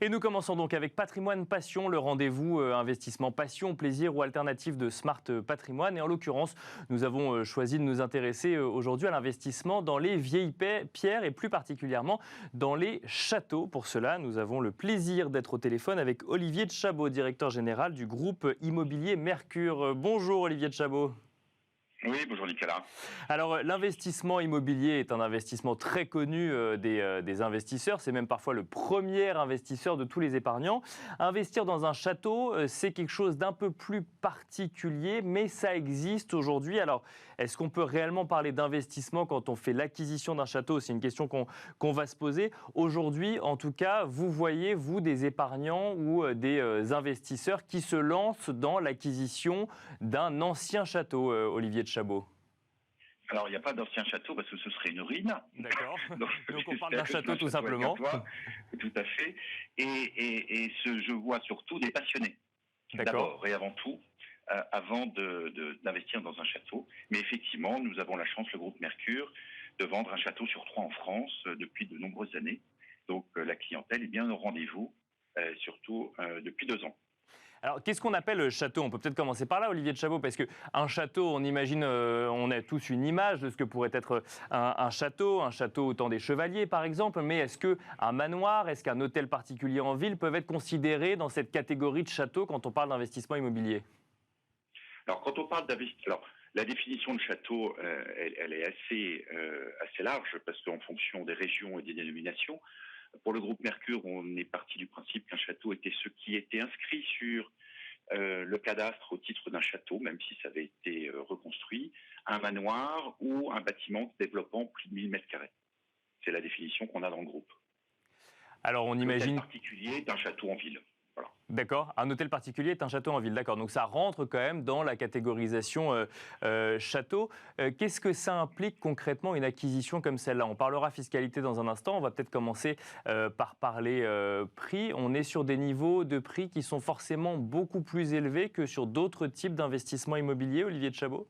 Et nous commençons donc avec Patrimoine Passion, le rendez-vous investissement passion, plaisir ou alternative de Smart Patrimoine. Et en l'occurrence, nous avons choisi de nous intéresser aujourd'hui à l'investissement dans les vieilles pierres et plus particulièrement dans les châteaux. Pour cela, nous avons le plaisir d'être au téléphone avec Olivier de Chabot, directeur général du groupe immobilier Mercure. Bonjour Olivier de Chabot. Oui, bonjour Nicolas. Alors, l'investissement immobilier est un investissement très connu des investisseurs. C'est même parfois le premier investisseur de tous les épargnants. Investir dans un château, c'est quelque chose d'un peu plus particulier, mais ça existe aujourd'hui. Alors, est-ce qu'on peut réellement parler d'investissement quand on fait l'acquisition d'un château? C'est une question qu'on va se poser. Aujourd'hui, en tout cas, vous voyez, vous, des épargnants ou des investisseurs qui se lancent dans l'acquisition d'un ancien château, Olivier de Chabot? Alors, il n'y a pas d'ancien château parce que ce serait une ruine. D'accord. Donc on parle d'un j'espère que c'est château un tout château avec un simplement. toit. Tout à fait. Je vois surtout des passionnés. D'accord. D'abord et avant tout, avant d'investir dans un château. Mais effectivement, nous avons la chance, le groupe Mercure, de vendre un château sur 3 en France depuis de nombreuses années. Donc, la clientèle est bien au rendez-vous, surtout depuis 2 ans. Alors, qu'est-ce qu'on appelle château? On peut peut-être commencer par là, Olivier de Chabot, parce qu'un château, on imagine, on a tous une image de ce que pourrait être un château au temps des chevaliers, par exemple. Mais est-ce qu'un manoir, est-ce qu'un hôtel particulier en ville peuvent être considérés dans cette catégorie de château quand on parle d'investissement immobilier? Alors, quand on parle d'investissement, la définition de château, elle est assez large parce qu'en fonction des régions et des dénominations, pour le groupe Mercure, on est parti du principe qu'un château était ce qui était inscrit sur le cadastre au titre d'un château, même si ça avait été reconstruit, un manoir ou un bâtiment développant plus de 1000 mètres carrés. C'est la définition qu'on a dans le groupe. Alors, on L'hôtel imagine. particulier d'un château en ville. Voilà. D'accord. Un hôtel particulier est un château en ville. D'accord. Donc ça rentre quand même dans la catégorisation château. Qu'est-ce que ça implique concrètement une acquisition comme celle-là? On parlera fiscalité dans un instant. On va peut-être commencer par parler prix. On est sur des niveaux de prix qui sont forcément beaucoup plus élevés que sur d'autres types d'investissements immobiliers, Olivier de Chabot?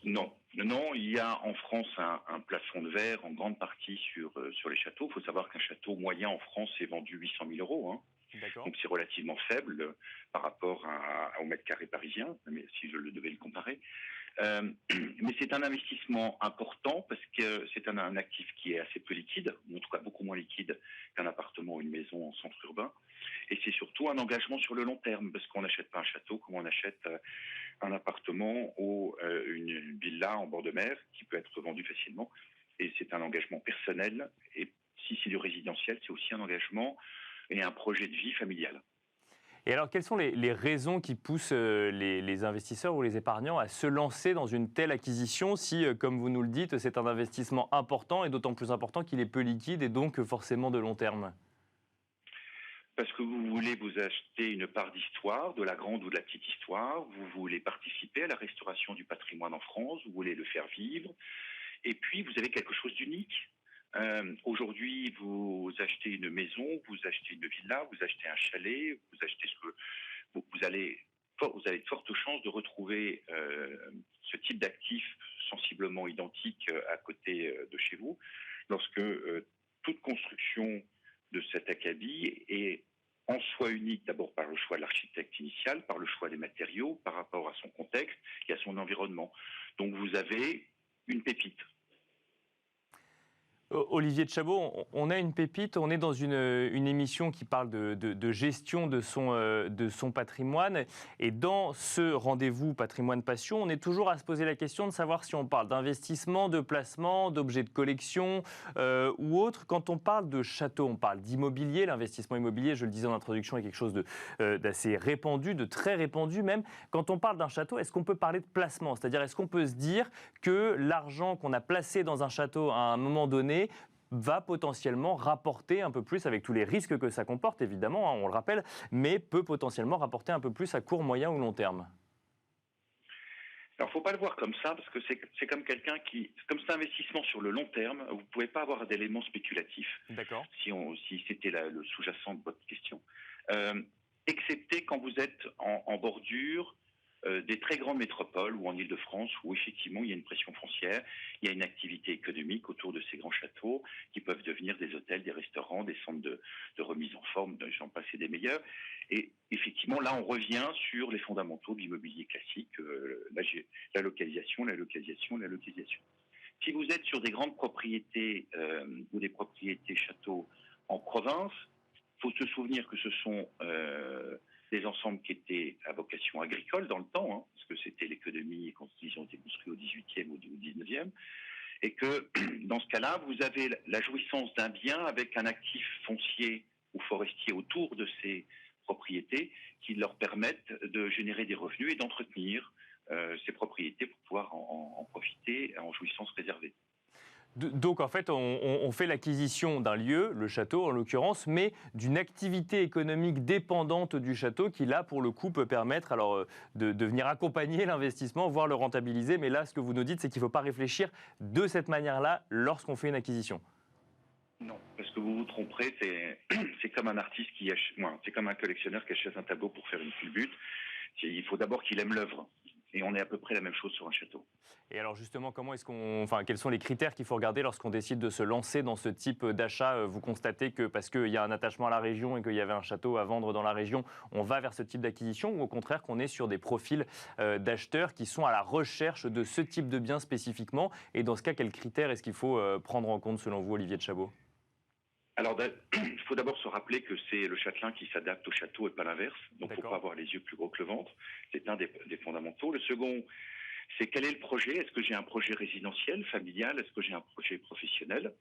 Non, il y a en France un plafond de verre en grande partie sur les châteaux. Il faut savoir qu'un château moyen en France est vendu 800 000 euros. Hein. D'accord. Donc c'est relativement faible par rapport au mètre carré parisien, mais si je devais le comparer. Mais c'est un investissement important parce que c'est un actif qui est assez peu liquide, ou en tout cas beaucoup moins liquide qu'un appartement ou une maison en centre urbain. Et c'est surtout un engagement sur le long terme parce qu'on n'achète pas un château comme on achète un appartement ou une villa en bord de mer qui peut être vendue facilement. Et c'est un engagement personnel. Et si c'est du résidentiel, c'est aussi un engagement et un projet de vie familial. Et alors, quelles sont les raisons qui poussent les investisseurs ou les épargnants à se lancer dans une telle acquisition si, comme vous nous le dites, c'est un investissement important et d'autant plus important qu'il est peu liquide et donc forcément de long terme? Parce que vous voulez vous acheter une part d'histoire, de la grande ou de la petite histoire, vous voulez participer à la restauration du patrimoine en France, vous voulez le faire vivre, et puis vous avez quelque chose d'unique. Aujourd'hui, vous achetez une maison, vous achetez une villa, vous achetez un chalet, vous achetez vous avez de fortes chances de retrouver ce type d'actif sensiblement identique à côté de chez vous, lorsque toute construction de cet acabit est en soi unique, d'abord par le choix de l'architecte initial, par le choix des matériaux, par rapport à son contexte et à son environnement. Donc vous avez une pépite. Olivier de Chabot, on a une pépite, on est dans une émission qui parle de gestion de son patrimoine. Et dans ce rendez-vous Patrimoine Passion, on est toujours à se poser la question de savoir si on parle d'investissement, de placement, d'objets de collection ou autre. Quand on parle de château, on parle d'immobilier. L'investissement immobilier, je le disais en introduction, est quelque chose d'assez répandu, de très répandu même. Quand on parle d'un château, est-ce qu'on peut parler de placement? C'est-à-dire, est-ce qu'on peut se dire que l'argent qu'on a placé dans un château à un moment donné va potentiellement rapporter un peu plus, avec tous les risques que ça comporte, évidemment, hein, on le rappelle, mais peut potentiellement rapporter un peu plus à court, moyen ou long terme? Alors, il ne faut pas le voir comme ça, parce que c'est comme comme c'est un investissement sur le long terme, vous ne pouvez pas avoir d'éléments spéculatifs, D'accord. si c'était le sous-jacent de votre question. Excepté quand vous êtes en bordure des très grandes métropoles ou en Île-de-France où effectivement il y a une pression foncière, il y a une activité économique autour de ces grands châteaux qui peuvent devenir des hôtels, des restaurants, des centres de remise en forme, j'en passe et des meilleurs. Et effectivement, là, on revient sur les fondamentaux de l'immobilier classique, la localisation, la localisation, la localisation. Si vous êtes sur des grandes propriétés ou des propriétés châteaux en province, il faut se souvenir que ce sont des ensembles qui étaient à vocation agricole dans le temps, hein, parce que c'était l'économie quand ils ont été construits au XVIIIe ou au XIXe, et que dans ce cas-là, vous avez la jouissance d'un bien avec un actif foncier ou forestier autour de ces propriétés qui leur permettent de générer des revenus et d'entretenir ces propriétés pour pouvoir en profiter en jouissance réservée. Donc en fait, on fait l'acquisition d'un lieu, le château en l'occurrence, mais d'une activité économique dépendante du château qui là, pour le coup, peut permettre de venir accompagner l'investissement, voire le rentabiliser. Mais là, ce que vous nous dites, c'est qu'il ne faut pas réfléchir de cette manière-là lorsqu'on fait une acquisition. Non, parce que vous vous tromperez, c'est comme un artiste c'est comme un collectionneur qui achète un tableau pour faire une culbute. Il faut d'abord qu'il aime l'œuvre. Et on est à peu près la même chose sur un château. Et alors justement, quels sont les critères qu'il faut regarder lorsqu'on décide de se lancer dans ce type d'achat? Vous constatez que parce qu'il y a un attachement à la région et qu'il y avait un château à vendre dans la région, on va vers ce type d'acquisition, ou au contraire qu'on est sur des profils d'acheteurs qui sont à la recherche de ce type de bien spécifiquement? Et dans ce cas, quels critères est-ce qu'il faut prendre en compte selon vous, Olivier de Chabot? Alors, il faut d'abord se rappeler que c'est le châtelain qui s'adapte au château et pas l'inverse. Donc, il ne faut pas avoir les yeux plus gros que le ventre. C'est un des fondamentaux. Le second, c'est quel est le projet? Est-ce que j'ai un projet résidentiel, familial? Est-ce que j'ai un projet professionnel?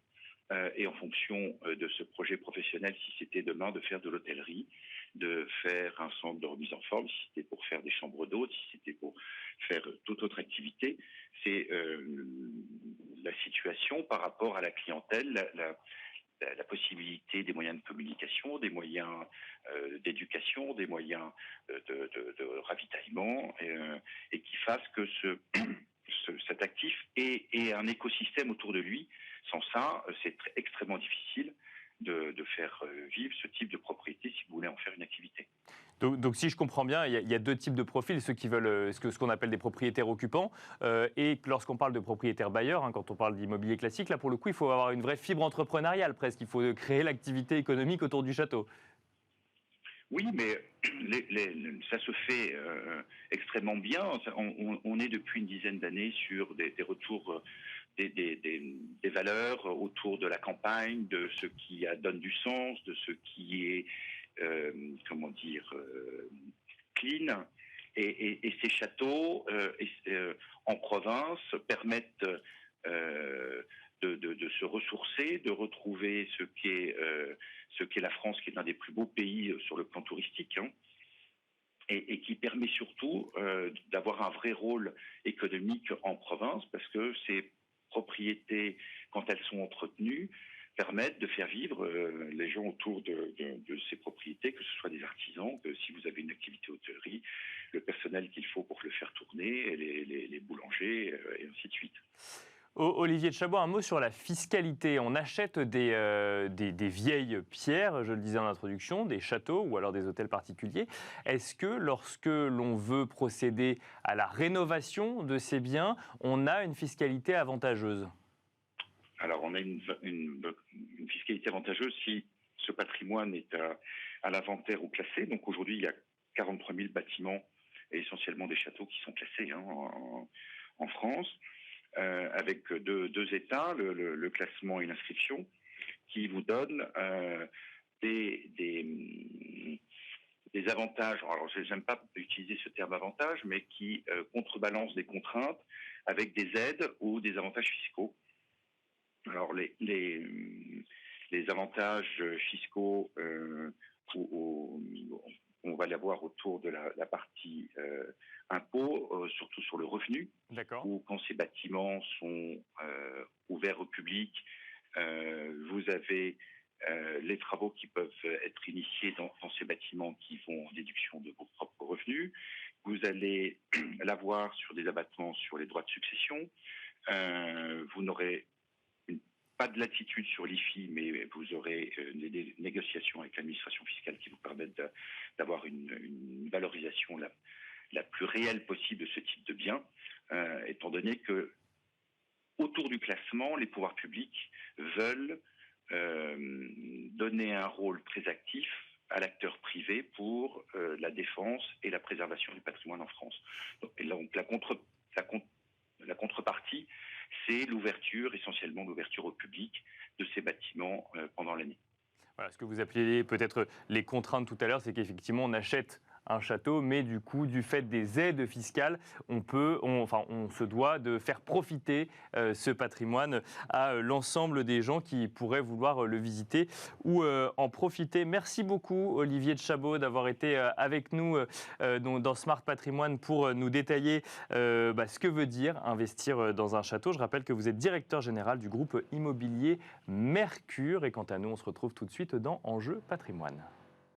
Et en fonction de ce projet professionnel, si c'était demain de faire de l'hôtellerie, de faire un centre de remise en forme, si c'était pour faire des chambres d'hôtes, si c'était pour faire toute autre activité, c'est la situation par rapport à la clientèle, la possibilité des moyens de communication, des moyens d'éducation, des moyens de ravitaillement, et qui fassent que cet actif ait un écosystème autour de lui. Sans ça, c'est extrêmement difficile de faire vivre ce type de propriété si vous voulez en faire une activité. Donc, si je comprends bien, il y a deux types de profils, ceux qui veulent ce qu'on appelle des propriétaires occupants, et lorsqu'on parle de propriétaires bailleurs, hein, quand on parle d'immobilier classique, là pour le coup, il faut avoir une vraie fibre entrepreneuriale presque, il faut créer l'activité économique autour du château. Oui, mais ça se fait extrêmement bien. On est depuis une dizaine d'années sur des retours, des valeurs autour de la campagne, de ce qui donne du sens, de ce qui est, clean. Et ces châteaux en province permettent de se ressourcer, de retrouver ce qu'est la France, qui est un des plus beaux pays sur le plan touristique, hein, et qui permet surtout d'avoir un vrai rôle économique en province, parce que ces propriétés, quand elles sont entretenues, permettent de faire vivre les gens autour de ces propriétés, que ce soit des artisans, que si vous avez une activité hôtellerie, le personnel qu'il faut pour le faire tourner, les boulangers, et ainsi de suite. Olivier de Chabot, un mot sur la fiscalité. On achète des vieilles pierres, je le disais en introduction, des châteaux ou alors des hôtels particuliers. Est-ce que lorsque l'on veut procéder à la rénovation de ces biens, on a une fiscalité avantageuse? Alors, on a une fiscalité avantageuse si ce patrimoine est à l'inventaire ou classé. Donc aujourd'hui, il y a 43 000 bâtiments et essentiellement des châteaux qui sont classés, hein, en France, avec deux états, le classement et l'inscription, qui vous donnent des avantages. Alors, je n'aime pas utiliser ce terme avantage, mais qui contrebalancent des contraintes avec des aides ou des avantages fiscaux. Alors, les avantages fiscaux, on va l'avoir autour de la partie impôt, surtout sur le revenu, où quand ces bâtiments sont ouverts au public, vous avez les travaux qui peuvent être initiés dans ces bâtiments qui vont en déduction de vos propres revenus. Vous allez l'avoir sur des abattements sur les droits de succession. Vous n'aurez pas de latitude sur l'IFI, mais vous aurez des négociations avec l'administration fiscale qui vous permettent d'avoir une valorisation la plus réelle possible de ce type de bien, étant donné que autour du classement, les pouvoirs publics veulent donner un rôle très actif à l'acteur privé pour la défense et la préservation du patrimoine en France. Donc la contrepartie, c'est essentiellement l'ouverture au public de ces bâtiments pendant l'année. Voilà, ce que vous appelez peut-être les contraintes tout à l'heure, c'est qu'effectivement, on achète un château, mais du coup, du fait des aides fiscales, on se doit de faire profiter ce patrimoine à l'ensemble des gens qui pourraient vouloir le visiter ou en profiter. Merci beaucoup, Olivier de Chabot, d'avoir été avec nous dans Smart Patrimoine pour nous détailler ce que veut dire investir dans un château. Je rappelle que vous êtes directeur général du groupe immobilier Mercure. Et quant à nous, on se retrouve tout de suite dans Enjeu Patrimoine.